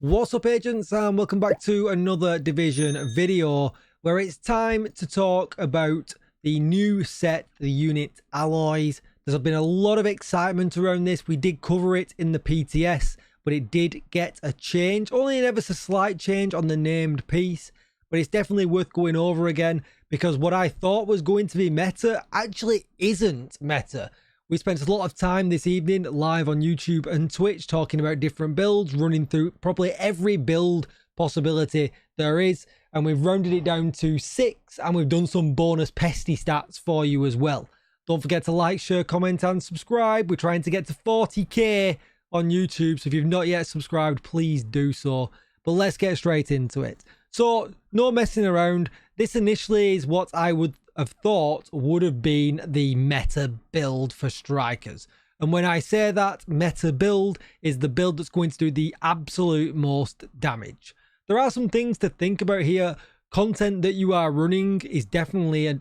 What's up, agents, and welcome back to another Division video where it's time to talk about the new set, the unit alloys. There's been a lot of excitement around this. We did cover it in the PTS, but it did get a change, only an ever so slight change on the named piece, but it's definitely worth going over again because what I thought was going to be meta actually isn't meta. We spent a lot of time this evening live on YouTube and Twitch talking about different builds, running through probably every build possibility there is, and we've rounded it down to 6, and we've done some bonus pesty stats for you as well. Don't forget to like, share, comment and subscribe. We're trying to get to 40k on YouTube, so if you've not yet subscribed, please do so. But let's get straight into it. So no messing around. This initially is what I would have thought would have been the meta build for strikers. And when I say that, meta build is the build that's going to do the absolute most damage. There are some things to think about here. Content that you are running is definitely a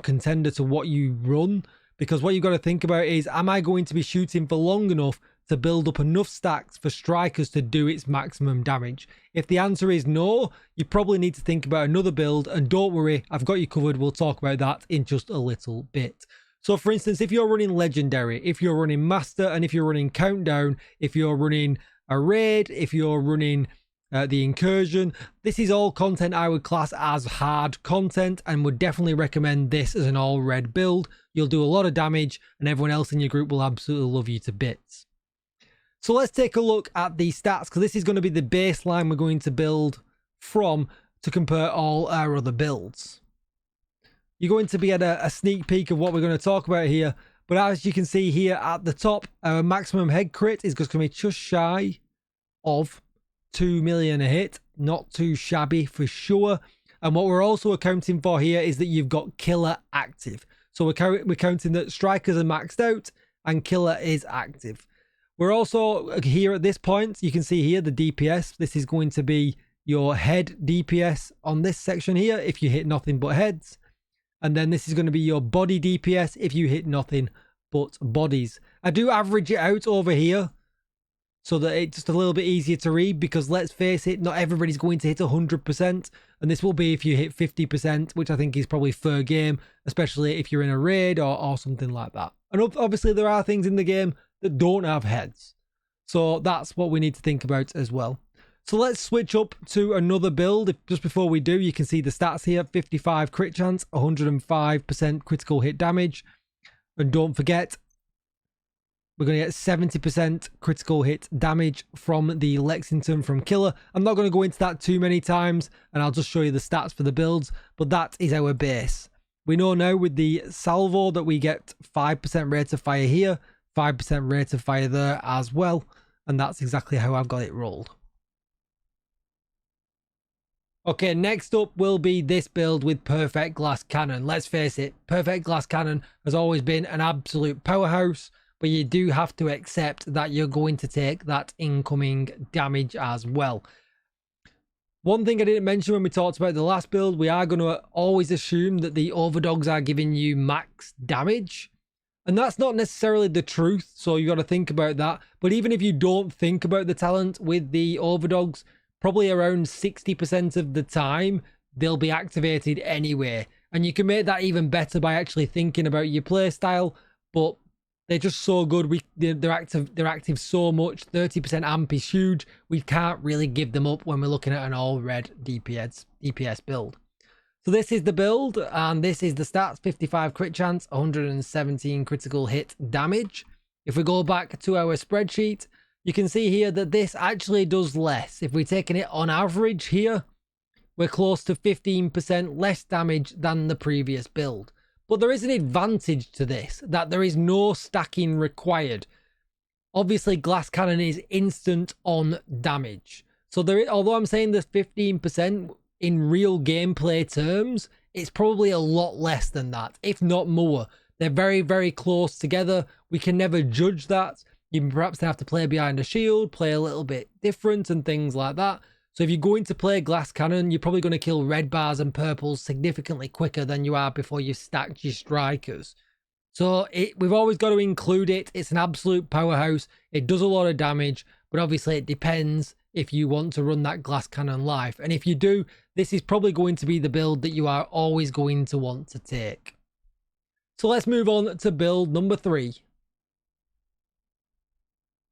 contender to what you run, because what you've got to think about is, am I going to be shooting for long enough to build up enough stacks for strikers to do its maximum damage? If the answer is no, you probably need to think about another build, and don't worry, I've got you covered. We'll talk about that in just a little bit. So for instance, if you're running legendary, if you're running master, and if you're running countdown, if you're running a raid, if you're running the incursion, this is all content I would class as hard content and would definitely recommend this as an all red build. You'll do a lot of damage and everyone else in your group will absolutely love you to bits. So let's take a look at the stats, because this is going to be the baseline we're going to build from to compare all our other builds. You're going to be at a sneak peek of what we're going to talk about here, but as you can see here at the top, our maximum head crit is going to be just shy of 2 million a hit. Not too shabby for sure. And what we're also accounting for here is that you've got killer active. So we're counting that strikers are maxed out and killer is active. We're also here at this point, you can see here the DPS. This is going to be your head DPS on this section here if you hit nothing but heads. And then this is going to be your body DPS if you hit nothing but bodies. I do average it out over here so that it's just a little bit easier to read, because let's face it, not everybody's going to hit 100%. And this will be if you hit 50%, which I think is probably fair game, especially if you're in a raid or something like that. And obviously there are things in the game that don't have heads. So that's what we need to think about as well. So let's switch up to another build. Just before we do, you can see the stats here. 55 crit chance, 105% critical hit damage. And don't forget, we're going to get 70% critical hit damage from the Lexington from Killer. I'm not going to go into that too many times, and I'll just show you the stats for the builds, but that is our base. We know now with the Salvo that we get 5% rate of fire here, 5% rate of fire there as well, and that's exactly how I've got it rolled. Okay, next up will be this build with Perfect Glass Cannon. Let's face it, Perfect Glass Cannon has always been an absolute powerhouse, but you do have to accept that you're going to take that incoming damage as well. One thing I didn't mention when we talked about the last build, we are going to always assume that the overdogs are giving you max damage. And that's not necessarily the truth, so you got to think about that. But even if you don't think about the talent with the overdogs, probably around 60% of the time, they'll be activated anyway. And you can make that even better by actually thinking about your playstyle, but they're just so good. They're active so much. 30% amp is huge. We can't really give them up when we're looking at an all red DPS build. So this is the build, and this is the stats. 55 crit chance, 117 critical hit damage. If we go back to our spreadsheet, you can see here that this actually does less. If we're taking it on average here, we're close to 15% less damage than the previous build. But there is an advantage to this, that there is no stacking required. Obviously, Glass Cannon is instant on damage. So although I'm saying there's 15%, in real gameplay terms, it's probably a lot less than that, if not more. They're very, very close together. We can never judge that. You perhaps have to play behind a shield, play a little bit different and things like that. So if you're going to play Glass Cannon, you're probably going to kill red bars and purples significantly quicker than you are before you stacked your strikers. So we've always got to include it. It's an absolute powerhouse. It does a lot of damage, but obviously it depends if you want to run that glass cannon life. And if you do, this is probably going to be the build that you are always going to want to take. So let's move on to build number 3.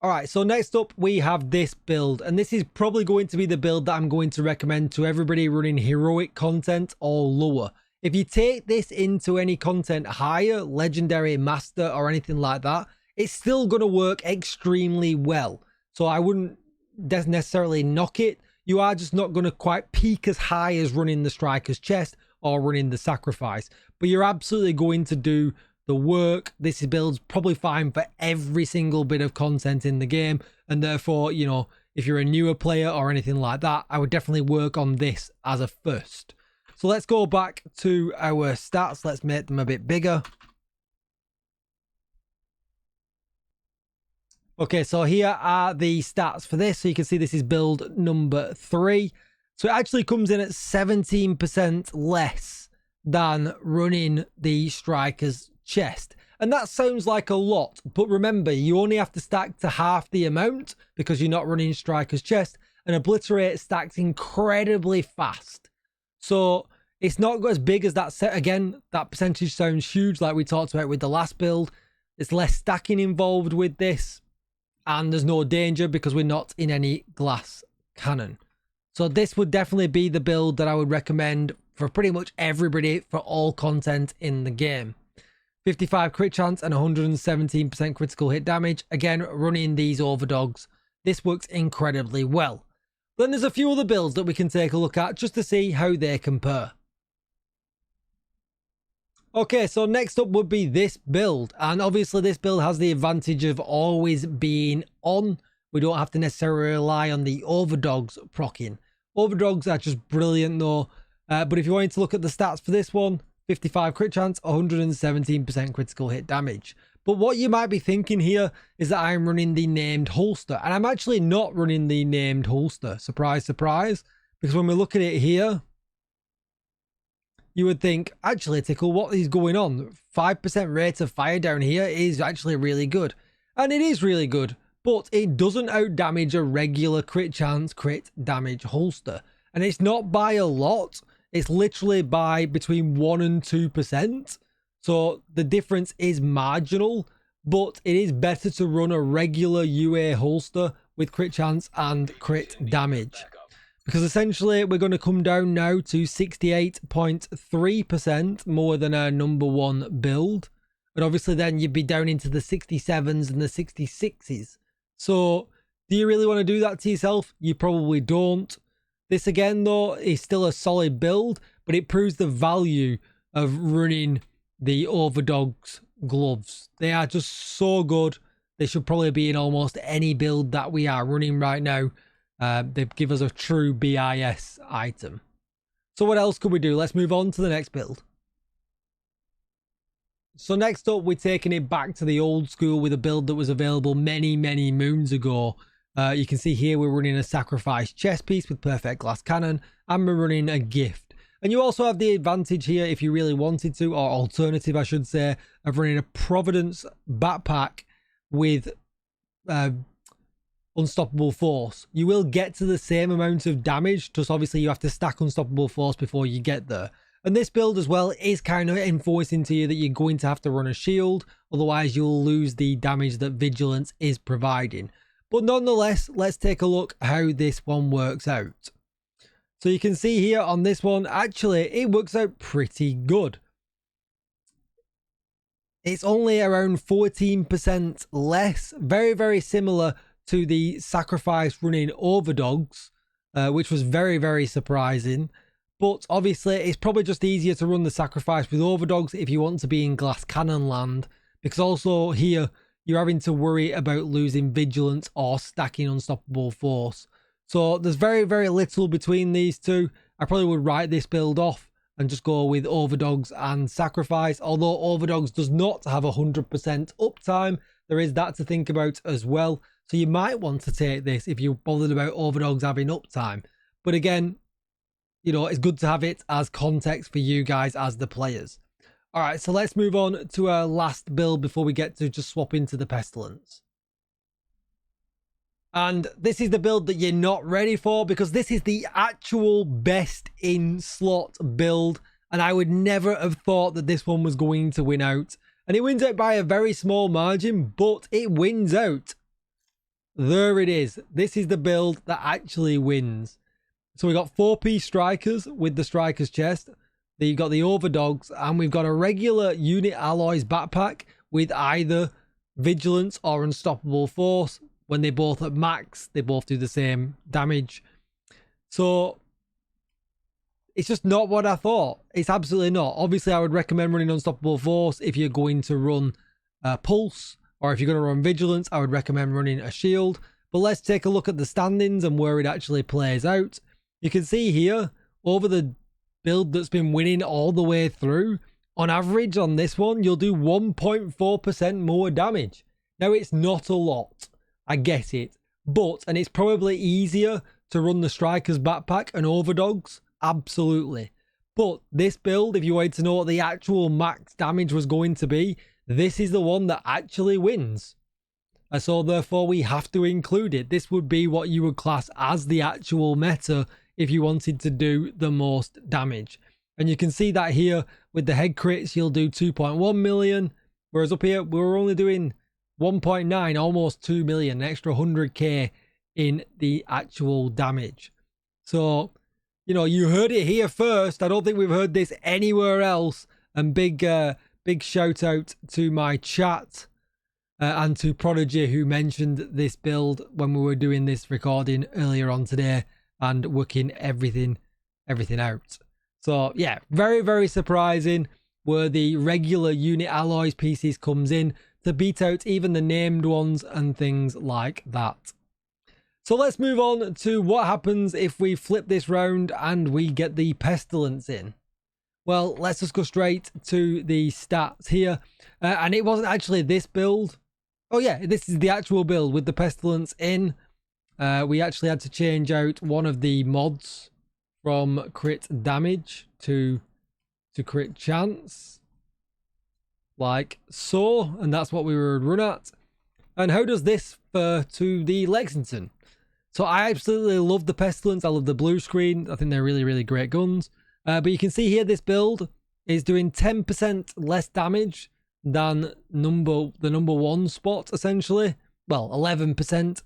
Alright, so next up we have this build, and this is probably going to be the build that I'm going to recommend to everybody running heroic content or lower. If you take this into any content higher, legendary, master, or anything like that, it's still going to work extremely well. So I wouldn't necessarily knock it. You are just not going to quite peak as high as running the striker's chest or running the sacrifice, but you're absolutely going to do the work. This build's probably fine for every single bit of content in the game, and therefore, you know, if you're a newer player or anything like that, I would definitely work on this as a first. So let's go back to our stats. Let's make them a bit bigger. Okay, so here are the stats for this. So you can see this is build number 3. So it actually comes in at 17% less than running the striker's chest. And that sounds like a lot, but remember, you only have to stack to half the amount because you're not running striker's chest, and obliterate stacks incredibly fast. So it's not as big as that set. Again, that percentage sounds huge like we talked about with the last build. There's less stacking involved with this, and there's no danger because we're not in any glass cannon. So this would definitely be the build that I would recommend for pretty much everybody for all content in the game. 55 crit chance and 117% critical hit damage. Again, running these overdogs, this works incredibly well. Then there's a few other builds that we can take a look at just to see how they compare. Okay, so next up would be this build, and obviously this build has the advantage of always being on. We don't have to necessarily rely on the overdogs proccing. Overdogs are just brilliant though, but if you wanted to look at the stats for this one, 55 crit chance, 117% critical hit damage. But what you might be thinking here is that I'm running the named holster, and I'm actually not running the named holster. Surprise, surprise. Because when we look at it here, you would think, actually, Tickle, what is going on? 5% rate of fire down here is actually really good. And it is really good, but it doesn't outdamage a regular crit chance, crit damage holster. And it's not by a lot. It's literally by between 1 and 2%. So the difference is marginal, but it is better to run a regular UA holster with crit chance and crit damage. Because essentially we're going to come down now to 68.3% more than our number 1 build. And obviously then you'd be down into the 67s and the 66s. So do you really want to do that to yourself? You probably don't. This again though is still a solid build, but it proves the value of running the overdogs gloves. They are just so good. They should probably be in almost any build that we are running right now. They give us a true BIS item. So what else could we do? Let's move on to the next build. So next up, we're taking it back to the old school with a build that was available many moons ago. You can see here we're running a sacrifice chest piece with perfect glass cannon, and we're running a gift. And you also have the advantage here, if you really wanted to, or alternative I should say, of running a Providence backpack with Unstoppable Force. You will get to the same amount of damage, just obviously you have to stack Unstoppable Force before you get there. And this build as well is kind of enforcing to you that you're going to have to run a shield, otherwise you'll lose the damage that Vigilance is providing. But nonetheless, let's take a look how this one works out. So you can see here on this one, actually, it works out pretty good. It's only around 14% less, very similar to the sacrifice running overdogs, which was very surprising. But obviously, it's probably just easier to run the sacrifice with overdogs if you want to be in glass cannon land, because also here, you're having to worry about losing Vigilance or stacking Unstoppable Force. So there's very little between these two. I probably would write this build off and just go with overdogs and sacrifice. Although overdogs does not have 100% uptime, there is that to think about as well. So you might want to take this if you're bothered about overdogs having uptime. But again, you know, it's good to have it as context for you guys as the players. All right, so let's move on to our last build before we get to just swap into the Pestilence. And this is the build that you're not ready for, because this is the actual best in slot build. And I would never have thought that this one was going to win out. And it wins out by a very small margin, but it wins out. There it is. This is the build that actually wins. So we got 4P strikers with the strikers chest. You've got the overdogs, and we've got a regular unit alloys backpack with either vigilance or unstoppable force. When they both at max, they both do the same damage. So it's just not what I thought. It's absolutely not. Obviously, I would recommend running unstoppable force if you're going to run pulse, or if you're going to run vigilance, I would recommend running a shield. But let's take a look at the standings and where it actually plays out. You can see here, over the build that's been winning all the way through, on average on this one, you'll do 1.4% more damage. Now, it's not a lot. I get it. But, and it's probably easier to run the strikers backpack and overdogs. Absolutely. But this build, if you wanted to know what the actual max damage was going to be, this is the one that actually wins. So therefore we have to include it. This would be what you would class as the actual meta if you wanted to do the most damage. And you can see that here with the head crits, you'll do 2.1 million. Whereas up here, we're only doing 1.9, almost 2 million, an extra 100k in the actual damage. So, you know, you heard it here first. I don't think we've heard this anywhere else. And big shout out to my chat and to Prodigy, who mentioned this build when we were doing this recording earlier on today and working everything out. So yeah, very, very surprising where the regular unit alloys pieces comes in to beat out even the named ones and things like that. So let's move on to what happens if we flip this round and we get the pestilence in. Well, let's just go straight to the stats here. And it wasn't actually this build. Oh yeah, this is the actual build with the pestilence in. We actually had to change out one of the mods from crit damage to crit chance, like so, and that's what we would run at. And how does this fare to the Lexington? So I absolutely love the pestilence. I love the blue screen. I think they're really, really great guns. But you can see here this build is doing 10% less damage than the number one spot, essentially. Well, 11%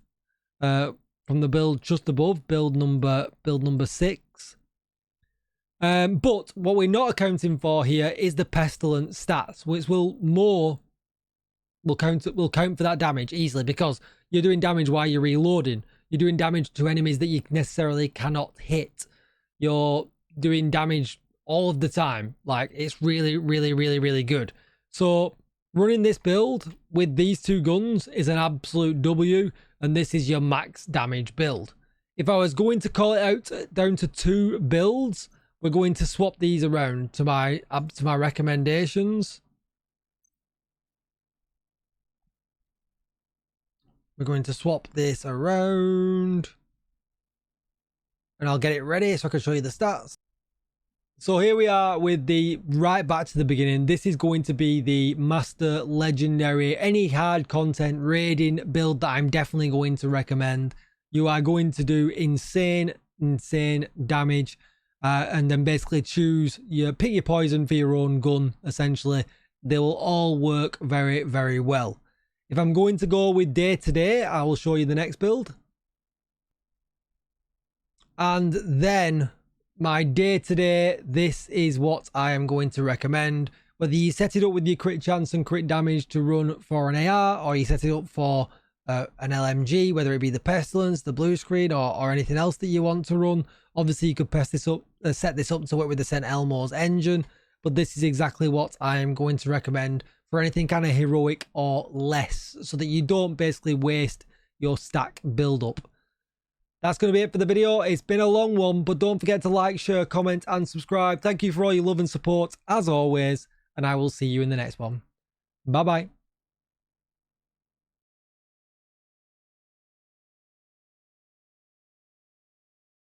from the build just above, build number 6. But what we're not accounting for here is the pestilence stats, which will count for that damage easily, because you're doing damage while you're reloading. You're doing damage to enemies that you necessarily cannot hit. You're doing damage all of the time. Like, it's really, really, really, really good. So running this build with these two guns is an absolute W, and this is your max damage build. If I was going to call it out down to 2 builds, we're going to swap these around to my recommendations. We're going to swap this around, and I'll get it ready so I can show you the stats. So here we are with the right back to the beginning. This is going to be the master legendary, any hard content raiding build that I'm definitely going to recommend. You are going to do insane damage, and then basically pick your poison for your own gun. Essentially, they will all work very, very well. If I'm going to go with day to day, I will show you the next build. And then my day to day, this is what I am going to recommend. Whether you set it up with your crit chance and crit damage to run for an AR, or you set it up for an LMG, whether it be the pestilence, the blue screen, or anything else that you want to run. Obviously, you could set this up to work with the St. Elmo's engine, but this is exactly what I am going to recommend for anything kind of heroic or less, so that you don't basically waste your stack build up. That's going to be it for the video. It's been a long one, but don't forget to like, share, comment, and subscribe. Thank you for all your love and support, as always, and I will see you in the next one. Bye-bye.